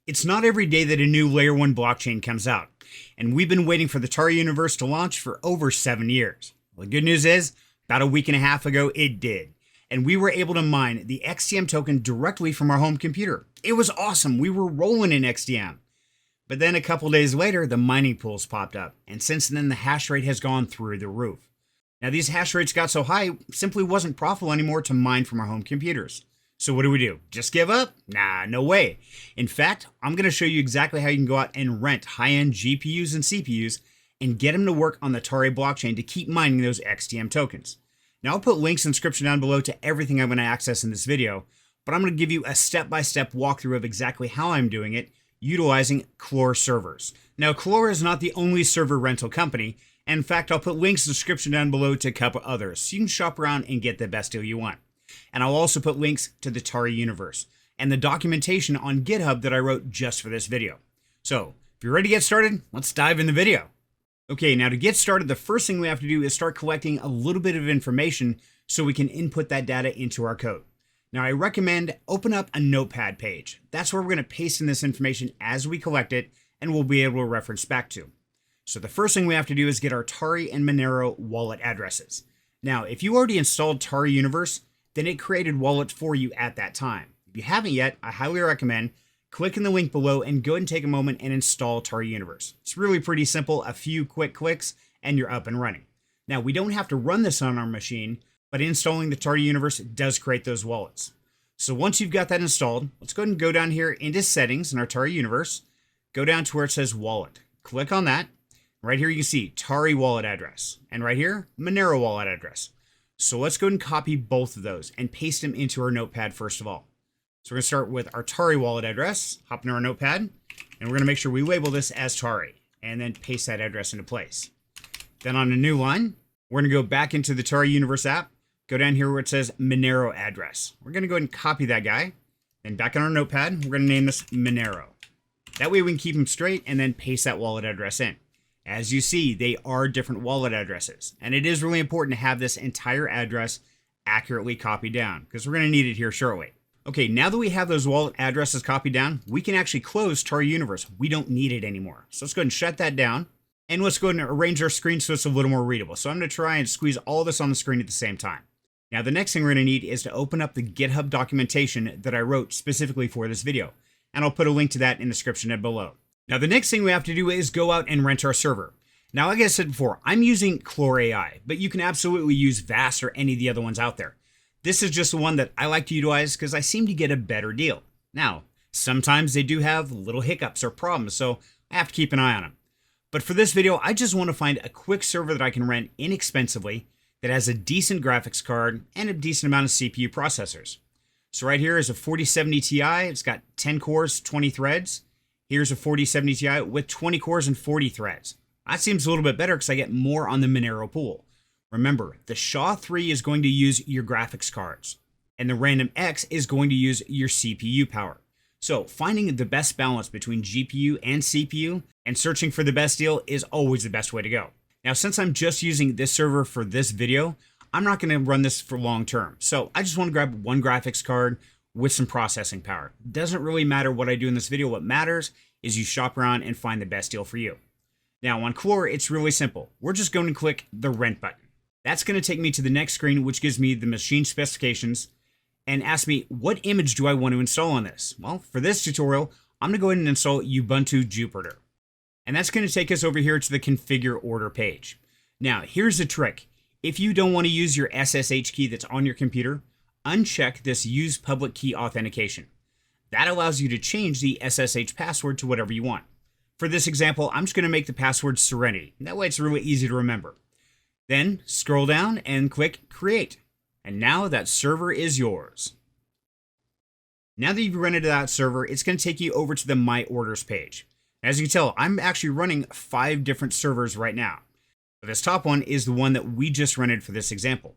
It's not every day that a new Layer 1 blockchain comes out, and we've been waiting for the Tari universe to launch for over 7 years. Well, the good news is, about a week and a half ago, it did, and we were able to mine the XTM token directly from our home computer. It was awesome. We were rolling in XTM. But then a couple days later, the mining pools popped up, and since then the hash rate has gone through the roof. Now these hash rates got so high, it simply wasn't profitable anymore to mine from our home computers. So what do? Just give up? Nah, no way. In fact, I'm going to show you exactly how you can go out and rent high-end GPUs and CPUs and get them to work on the Tari blockchain to keep mining those XTM tokens. Now I'll put links in the description down below to everything I'm going to access in this video, but I'm going to give you a step-by-step walkthrough of exactly how I'm doing it utilizing Clore servers. Now Clore is not the only server rental company, and in fact I'll put links in the description down below to a couple others so you can shop around and get the best deal you want. And I'll also put links to the Tari universe and the documentation on GitHub that I wrote just for this video. So if you're ready to get started, let's dive in the video. Okay, now to get started, the first thing we have to do is start collecting a little bit of information so we can input that data into our code. Now I recommend open up a notepad page. That's where we're going to paste in this information as we collect it and we'll be able to reference back to. So the first thing we have to do is get our Tari and Monero wallet addresses. Now, if you already installed Tari Universe, then it created wallets for you at that time. If you haven't yet, I highly recommend clicking the link below and go ahead and take a moment and install Tari Universe. It's really pretty simple, a few quick clicks, and you're up and running. Now, we don't have to run this on our machine, but installing the Tari Universe does create those wallets. So once you've got that installed, let's go ahead and go down here into settings in our Tari Universe, go down to where it says wallet. Click on that. Right here you can see Tari wallet address, and right here, Monero wallet address. So let's go ahead and copy both of those and paste them into our notepad first of all. So we're going to start with our Tari wallet address, hop into our notepad, and we're going to make sure we label this as Tari, and then paste that address into place. Then on a new line, we're going to go back into the Tari Universe app, go down here where it says Monero address. We're going to go ahead and copy that guy, then back on our notepad, we're going to name this Monero. That way we can keep them straight and then paste that wallet address in. As you see, they are different wallet addresses, and it is really important to have this entire address accurately copied down because we're going to need it here shortly. Okay, now that we have those wallet addresses copied down, we can actually close Tari Universe. We don't need it anymore. So let's go ahead and shut that down, and let's go ahead and arrange our screen so it's a little more readable. So I'm going to try and squeeze all this on the screen at the same time. Now the next thing we're going to need is to open up the GitHub documentation that I wrote specifically for this video, and I'll put a link to that in the description down below. Now, the next thing we have to do is go out and rent our server. Now, like I said before, I'm using Clore.AI, but you can absolutely use Vast or any of the other ones out there. This is just the one that I like to utilize because I seem to get a better deal. Now, sometimes they do have little hiccups or problems, so I have to keep an eye on them. But for this video, I just want to find a quick server that I can rent inexpensively that has a decent graphics card and a decent amount of CPU processors. So right here is a 4070 Ti. It's got 10 cores, 20 threads. Here's a 4070 Ti with 20 cores and 40 threads. That seems a little bit better because I get more on the Monero pool. Remember, the SHA-3 is going to use your graphics cards, and the Random X is going to use your CPU power. So finding the best balance between GPU and CPU and searching for the best deal is always the best way to go. Now, since I'm just using this server for this video, I'm not going to run this for long term. So I just want to grab one graphics card with some processing power. Doesn't really matter what I do in this video. What matters is you shop around and find the best deal for you. Now on Clore, it's really simple. We're just going to click the rent button. That's going to take me to the next screen, which gives me the machine specifications and ask me what image do I want to install on this? Well, for this tutorial, I'm going to go ahead and install Ubuntu Jupyter. And that's going to take us over here to the configure order page. Now, here's the trick. If you don't want to use your SSH key that's on your computer, uncheck this use public key authentication. That allows you to change the SSH password to whatever you want. For this example, I'm just going to make the password Serenity. That way it's really easy to remember. Then scroll down and click Create. And now that server is yours. Now that you've rented that server, it's going to take you over to the My Orders page. As you can tell, I'm actually running 5 different servers right now. This top one is the one that we just rented for this example.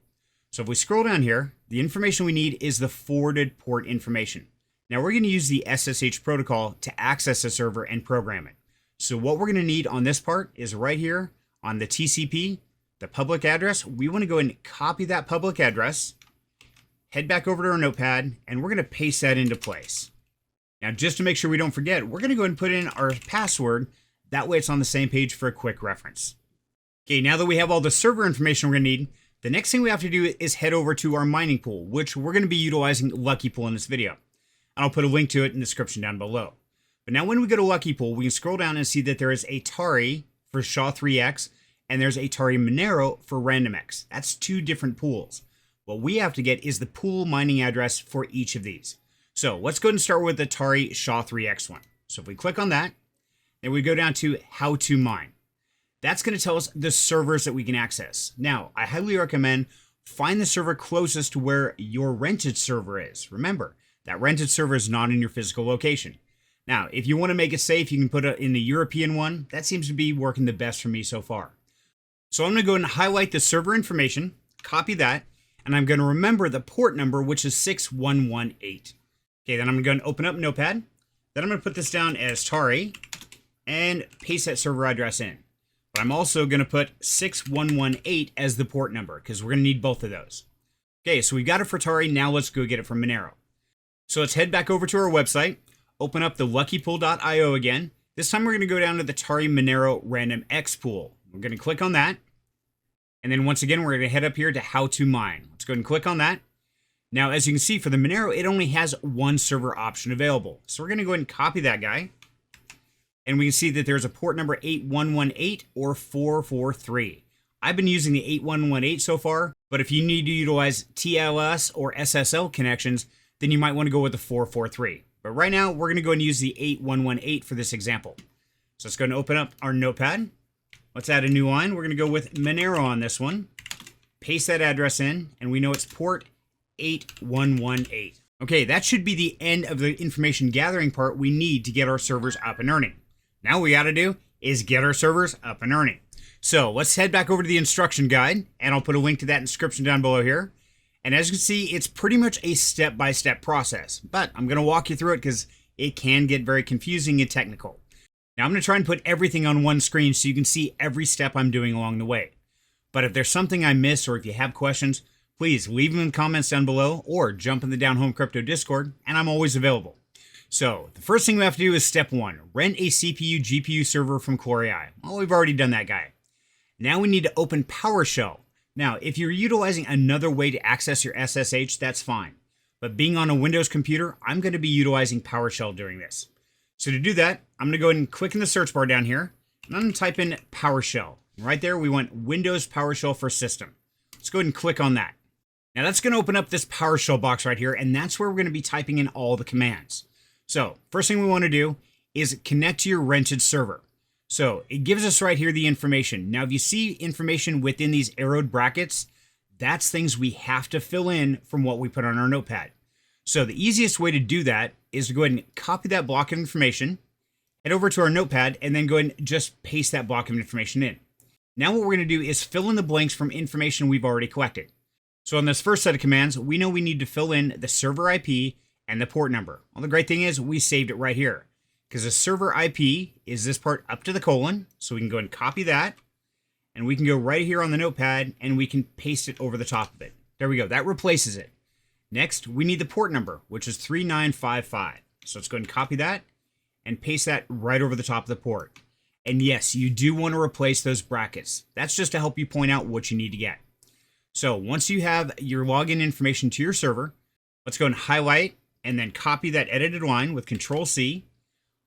So if we scroll down here, the information we need is the forwarded port information. Now we're going to use the SSH protocol to access the server and program it. So what we're going to need on this part is right here on the TCP, the public address. We want to go and copy that public address, head back over to our notepad, and we're going to paste that into place. Now, just to make sure we don't forget, we're going to go ahead and put in our password. That way it's on the same page for a quick reference. Okay, now that we have all the server information we're going to need, the next thing we have to do is head over to our mining pool, which we're going to be utilizing LuckyPool in this video. And I'll put a link to it in the description down below. But now when we go to LuckyPool, we can scroll down and see that there is a Tari for SHA-3X, and there's a Tari Monero for RandomX. That's two different pools. What we have to get is the pool mining address for each of these. So let's go ahead and start with the Tari SHA-3X one. So if we click on that, then we go down to how to mine. That's going to tell us the servers that we can access. Now, I highly recommend find the server closest to where your rented server is. Remember, that rented server is not in your physical location. Now, if you want to make it safe, you can put it in the European one. That seems to be working the best for me so far. So I'm going to go ahead and highlight the server information, copy that, and I'm going to remember the port number, which is 6118. Okay, then I'm going to go and open up Notepad. Then I'm going to put this down as Tari and paste that server address in. But I'm also going to put 6118 as the port number because we're going to need both of those. Okay, so we've got it for Tari. Now let's go get it from Monero. So let's head back over to our website, open up the LuckyPool.io again. This time we're going to go down to the Tari Monero RandomX pool. We're going to click on that. And then once again, we're going to head up here to how to mine. Let's go ahead and click on that. Now, as you can see, for the Monero, it only has one server option available. So we're going to go ahead and copy that guy. And we can see that there's a port number 8118 or 443. I've been using the 8118 so far, but if you need to utilize TLS or SSL connections, then you might want to go with the 443. But right now, we're going to go and use the 8118 for this example. So let's go and open up our Notepad. Let's add a new line. We're going to go with Monero on this one. Paste that address in, and we know it's port 8118. Okay, that should be the end of the information gathering part we need to get our servers up and running. Now what we got to do is get our servers up and running. So let's head back over to the instruction guide, and I'll put a link to that in the description down below here. And as you can see, it's pretty much a step-by-step process, but I'm going to walk you through it because it can get very confusing and technical. Now I'm going to try and put everything on one screen so you can see every step I'm doing along the way. But if there's something I miss or if you have questions, please leave them in the comments down below or jump in the Down Home Crypto Discord, and I'm always available. So the first thing we have to do is step one, rent a CPU GPU server from Clore.AI. Well, we've already done that guy. Now we need to open PowerShell. Now, if you're utilizing another way to access your SSH, that's fine. But being on a Windows computer, I'm going to be utilizing PowerShell during this. So to do that, I'm going to go ahead and click in the search bar down here, and I'm going to type in PowerShell. Right there, we want Windows PowerShell for System. Let's go ahead and click on that. Now that's going to open up this PowerShell box right here, and that's where we're going to be typing in all the commands. So first thing we want to do is connect to your rented server. So it gives us right here the information. Now, if you see information within these arrowed brackets, that's things we have to fill in from what we put on our notepad. So the easiest way to do that is to go ahead and copy that block of information, head over to our notepad, and then go ahead and just paste that block of information in. Now what we're going to do is fill in the blanks from information we've already collected. So on this first set of commands, we know we need to fill in the server IP and the port number. Well, the great thing is we saved it right here because the server IP is this part up to the colon. So we can go and copy that, and we can go right here on the notepad and we can paste it over the top of it. There we go. That replaces it. Next, we need the port number, which is 3955. So let's go ahead and copy that and paste that right over the top of the port. And yes, you do want to replace those brackets. That's just to help you point out what you need to get. So once you have your login information to your server, let's go and highlight and then copy that edited line with Control-C,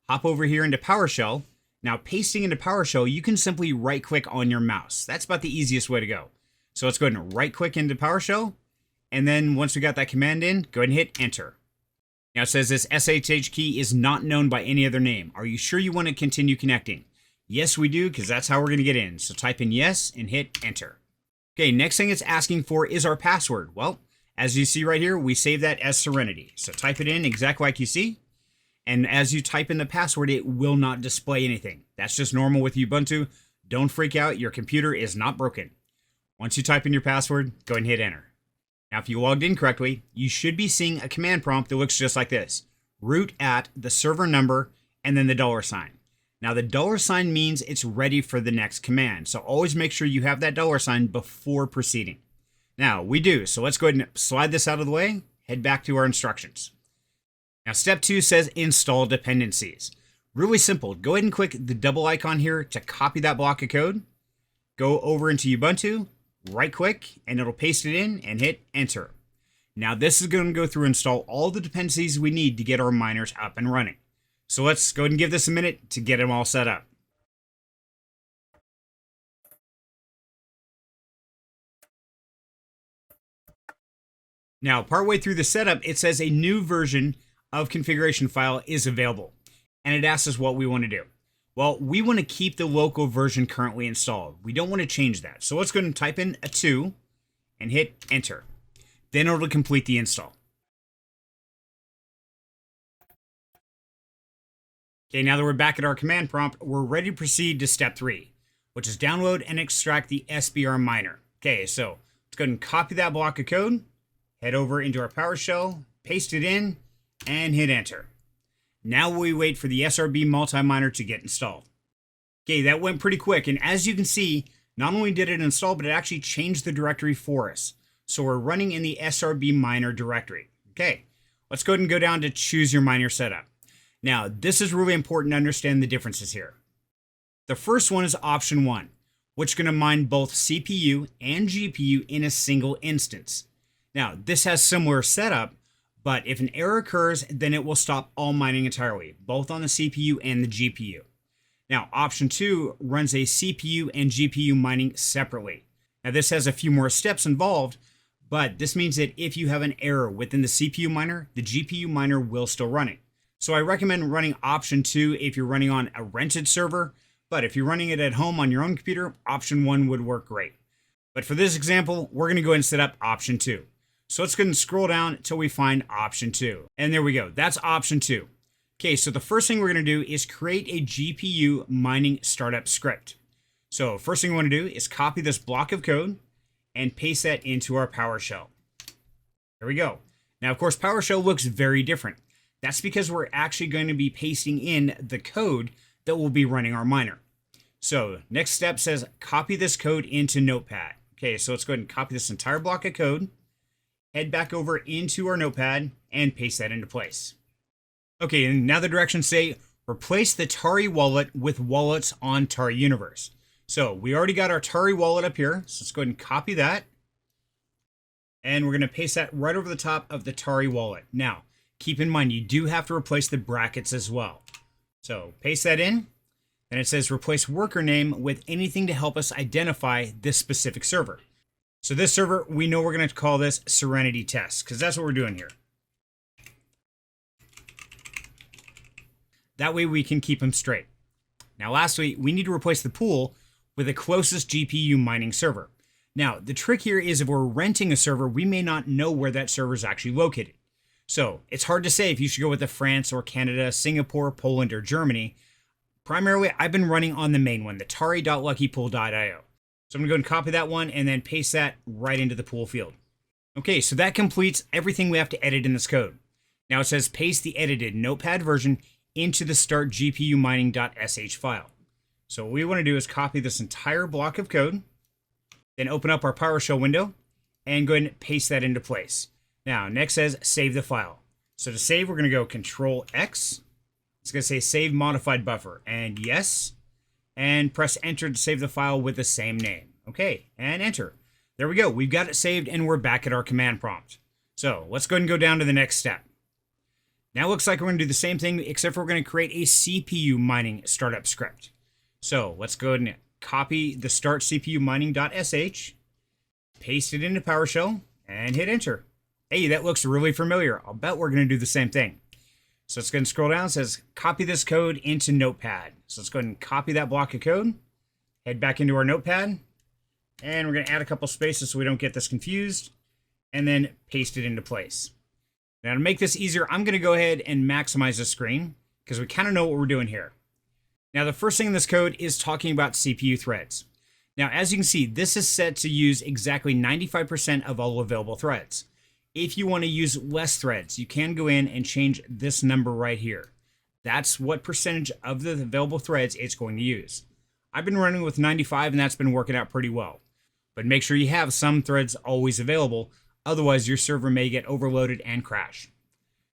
hop over here into PowerShell. Now pasting into PowerShell, you can simply right click on your mouse. That's about the easiest way to go. So let's go ahead and right click into PowerShell. And then once we got that command in, go ahead and hit enter. Now it says this SSH key is not known by any other name. Are you sure you want to continue connecting? Yes, we do, because that's how we're going to get in. So type in yes and hit enter. Okay, next thing it's asking for is our password. Well, as you see right here, we save that as Serenity. So type it in exactly like you see. And as you type in the password, it will not display anything. That's just normal with Ubuntu. Don't freak out. Your computer is not broken. Once you type in your password, go ahead and hit enter. Now, if you logged in correctly, you should be seeing a command prompt that looks just like this. Root at the server number and then the $sign. Now, the $sign means it's ready for the next command. So always make sure you have that $sign before proceeding. Now, we do. So let's go ahead and slide this out of the way, head back to our instructions. Now, step 2 says install dependencies. Really simple. Go ahead and click the double icon here to copy that block of code. Go over into Ubuntu, right click, and it'll paste it in and hit enter. Now this is going to go through and install all the dependencies we need to get our miners up and running. So let's go ahead and give this a minute to get them all set up. Now, partway through the setup, it says a new version of configuration file is available, and it asks us what we want to do. Well, we want to keep the local version currently installed. We don't want to change that. So let's go ahead and type in a 2 and hit enter. Then it'll complete the install. Okay, now that we're back at our command prompt, we're ready to proceed to step 3, which is download and extract the SBR miner. Okay, so let's go ahead and copy that block of code, head over into our PowerShell, paste it in, and hit enter. Now we wait for the SRB multi-miner to get installed. Okay, that went pretty quick, and as you can see, not only did it install, but it actually changed the directory for us. So we're running in the SRB miner directory. Okay, let's go ahead and go down to choose your miner setup. Now, this is really important to understand the differences here. The first one is option 1, which is going to mine both CPU and GPU in a single instance. Now, this has similar setup, but if an error occurs, then it will stop all mining entirely, both on the CPU and the GPU. Now, option 2 runs a CPU and GPU mining separately. Now, this has a few more steps involved, but this means that if you have an error within the CPU miner, the GPU miner will still running. So I recommend running option 2 if you're running on a rented server, but if you're running it at home on your own computer, option 1 would work great. But for this example, we're going to go ahead and set up option 2. So let's go ahead and scroll down until we find option 2. And there we go. That's option 2. Okay, so the first thing we're going to do is create a GPU mining startup script. So first thing we want to do is copy this block of code and paste that into our PowerShell. There we go. Now, of course, PowerShell looks very different. That's because we're actually going to be pasting in the code that will be running our miner. So next step says copy this code into Notepad. Okay, so let's go ahead and copy this entire block of code, head back over into our Notepad, and paste that into place. Okay, and now the directions say replace the Tari wallet with wallets on Tari Universe. So we already got our Tari wallet up here, so let's go ahead and copy that. And we're going to paste that right over the top of the Tari wallet. Now, keep in mind, you do have to replace the brackets as well. So paste that in. Then it says replace worker name with anything to help us identify this specific server. So this server, we know we're going to call this Serenity Test, because that's what we're doing here. That way we can keep them straight. Now lastly, we need to replace the pool with the closest GPU mining server. Now, the trick here is if we're renting a server, we may not know where that server is actually located. So it's hard to say if you should go with the France or Canada, Singapore, Poland, or Germany. Primarily, I've been running on the main one, the Tari.LuckyPool.io. So I'm going to go and copy that one and then paste that right into the pool field. Okay, so that completes everything we have to edit in this code. Now it says paste the edited Notepad version into the start GPU mining.sh file. So what we want to do is copy this entire block of code, then open up our PowerShell window and go ahead and paste that into place. Now, next says save the file. So to save, we're going to go Control X. It's going to say save modified buffer and yes, and press enter to save the file with the same name. Okay, and enter. There we go. We've got it saved and we're back at our command prompt. So let's go ahead and go down to the next step. Now it looks like we're going to do the same thing, except for we're going to create a CPU mining startup script. So let's go ahead and copy the start CPU mining.sh, paste it into PowerShell, and hit enter. Hey, that looks really familiar. I'll bet we're going to do the same thing. So let's go ahead and scroll down. It says copy this code into Notepad. So let's go ahead and copy that block of code, head back into our Notepad, and we're going to add a couple spaces so we don't get this confused, and then paste it into place. Now to make this easier, I'm going to go ahead and maximize the screen because we kind of know what we're doing here. Now the first thing in this code is talking about CPU threads. Now as you can see, this is set to use exactly 95% of all available threads. If you want to use less threads, you can go in and change this number right here. That's what percentage of the available threads it's going to use. I've been running with 95 and that's been working out pretty well. But make sure you have some threads always available. Otherwise, your server may get overloaded and crash.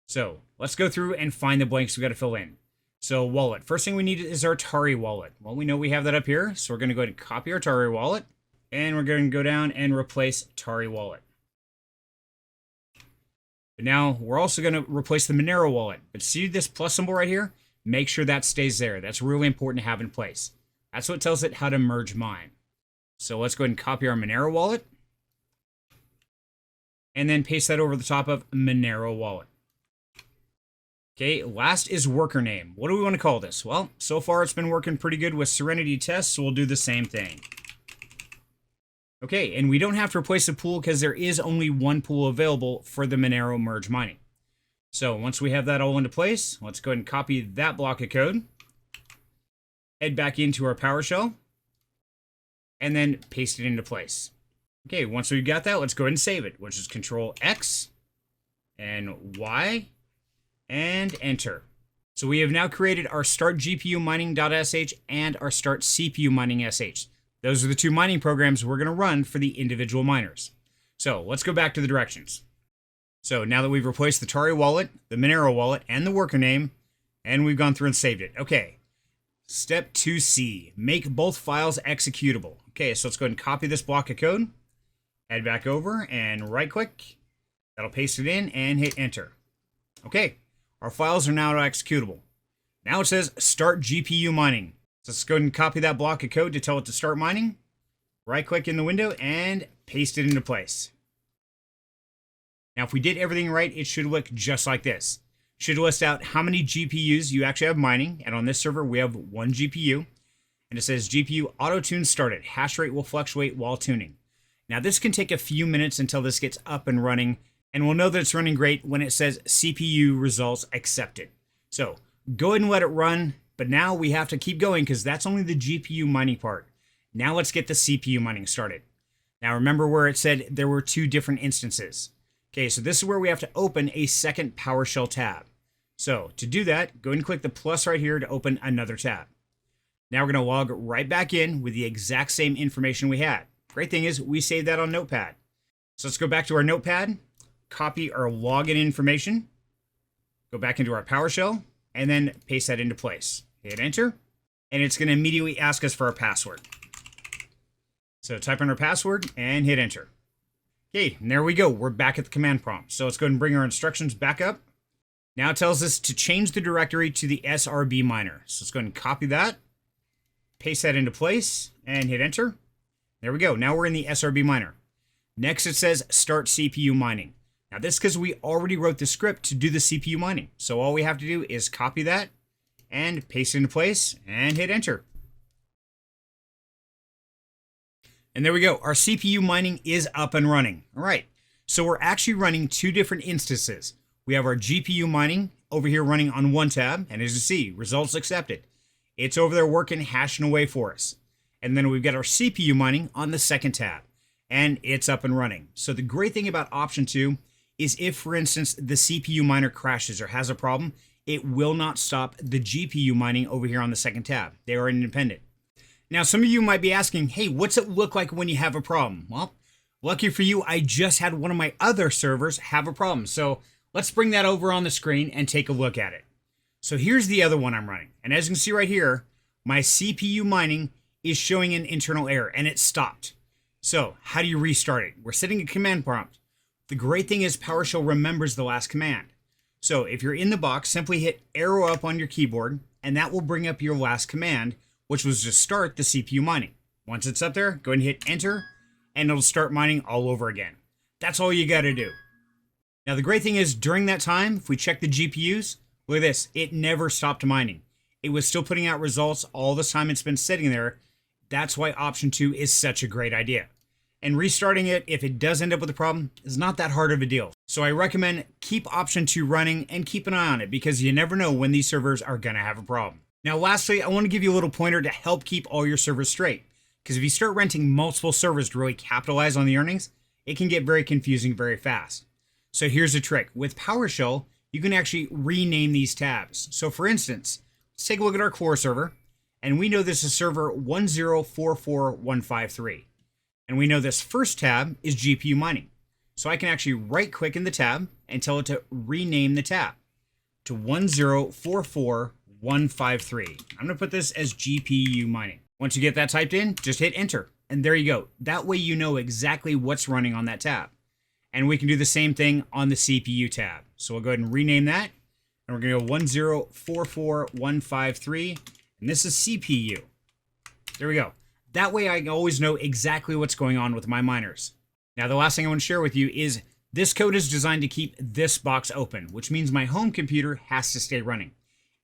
So let's go through and find the blanks we got to fill in. So wallet, first thing we need is our Tari wallet. Well, we know we have that up here. So we're going to go ahead and copy our Tari wallet, and we're going to go down and replace Tari wallet. But now we're also going to replace the Monero wallet. But see this plus symbol right here? Make sure that stays there. That's really important to have in place. That's what tells it how to merge mine. So let's go ahead and copy our Monero wallet, and then paste that over the top of Monero wallet. Okay, last is worker name. What do we want to call this? Well, so far it's been working pretty good with Serenity tests, so we'll do the same thing. Okay, and we don't have to replace the pool because there is only one pool available for the Monero merge mining. So once we have that all into place, let's go ahead and copy that block of code, head back into our PowerShell, and then paste it into place. Okay, once we've got that, let's go ahead and save it, which is Control X and Y, and enter. So we have now created our start GPU mining.sh and our start CPU mining.sh. Those are the two mining programs we're going to run for the individual miners. So let's go back to the directions. So now that we've replaced the Tari wallet, the Monero wallet, and the worker name, and we've gone through and saved it. Okay, step 2C, make both files executable. Okay, so let's go ahead and copy this block of code, head back over and right click. That'll paste it in and hit enter. Okay, our files are now executable. Now it says start GPU mining. So let's go ahead and copy that block of code to tell it to start mining. Right click in the window and paste it into place. Now, if we did everything right, it should look just like this. It should list out how many GPUs you actually have mining. And on this server, we have one GPU. And it says GPU auto-tune started. Hash rate will fluctuate while tuning. Now, this can take a few minutes until this gets up and running. And we'll know that it's running great when it says CPU results accepted. So go ahead and let it run. But now we have to keep going because that's only the GPU mining part. Now let's get the CPU mining started. Now remember where it said there were two different instances. Okay, so this is where we have to open a second PowerShell tab. So to do that, go ahead and click the plus right here to open another tab. Now we're going to log right back in with the exact same information we had. Great thing is we saved that on Notepad. So let's go back to our Notepad, copy our login information, go back into our PowerShell, and then paste that into place. Hit enter, and it's going to immediately ask us for our password. So type in our password and hit enter. Okay, and there we go. We're back at the command prompt. So let's go ahead and bring our instructions back up. Now it tells us to change the directory to the SRB miner. So let's go ahead and copy that, paste that into place, and hit enter. There we go. Now we're in the SRB miner. Next it says start CPU mining. Now this is because we already wrote the script to do the CPU mining. So all we have to do is copy that and paste it into place and hit enter. And there we go. Our CPU mining is up and running. All right. So we're actually running two different instances. We have our GPU mining over here running on one tab. And as you see, results accepted. It's over there working, hashing away for us. And then we've got our CPU mining on the second tab. And it's up and running. So the great thing about option 2 is if, for instance, the CPU miner crashes or has a problem, it will not stop the GPU mining over here on the second tab. They are independent. Now, some of you might be asking, hey, what's it look like when you have a problem? Well, lucky for you, I just had one of my other servers have a problem. So let's bring that over on the screen and take a look at it. So here's the other one I'm running. And as you can see right here, my CPU mining is showing an internal error and it stopped. So how do you restart it? We're setting a command prompt. The great thing is PowerShell remembers the last command. So if you're in the box, simply hit arrow up on your keyboard, and that will bring up your last command, which was to start the CPU mining. Once it's up there, go ahead and hit enter, and it'll start mining all over again. That's all you got to do. Now the great thing is during that time, if we check the GPUs, look at this, it never stopped mining. It was still putting out results all this time it's been sitting there. That's why option 2 is such a great idea. And restarting it, if it does end up with a problem, is not that hard of a deal. So I recommend keep option 2 running and keep an eye on it because you never know when these servers are going to have a problem. Now, lastly, I want to give you a little pointer to help keep all your servers straight. Because if you start renting multiple servers to really capitalize on the earnings, it can get very confusing very fast. So here's a trick. With PowerShell, you can actually rename these tabs. So for instance, let's take a look at our Clore server. And we know this is server 1044153. And we know this first tab is GPU mining. So I can actually right click in the tab and tell it to rename the tab. to 1044153. I'm going to put this as GPU mining. Once you get that typed in, just hit enter. And there you go. That way you know exactly what's running on that tab. And we can do the same thing on the CPU tab. So we'll go ahead and rename that. And we're going to go 1044153. And this is CPU. There we go. That way I always know exactly what's going on with my miners. Now the last thing I want to share with you is this code is designed to keep this box open, which means my home computer has to stay running.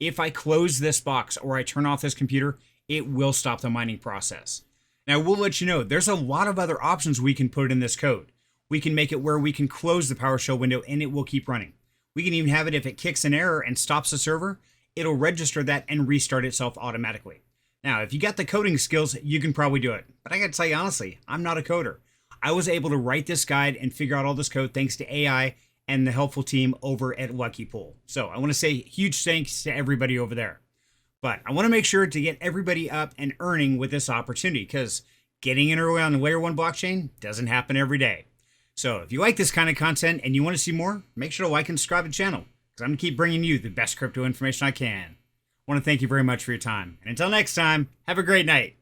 If I close this box or I turn off this computer, it will stop the mining process. Now we'll let you know, there's a lot of other options we can put in this code. We can make it where we can close the PowerShell window and it will keep running. We can even have it if it kicks an error and stops the server, it'll register that and restart itself automatically. Now, if you got the coding skills, you can probably do it. But I gotta tell you honestly, I'm not a coder. I was able to write this guide and figure out all this code thanks to AI and the helpful team over at LuckyPool. So I want to say huge thanks to everybody over there. But I want to make sure to get everybody up and earning with this opportunity because getting in early on the layer 1 blockchain doesn't happen every day. So if you like this kind of content and you want to see more, make sure to like and subscribe to the channel because I'm going to keep bringing you the best crypto information I can. I want to thank you very much for your time. And until next time, have a great night.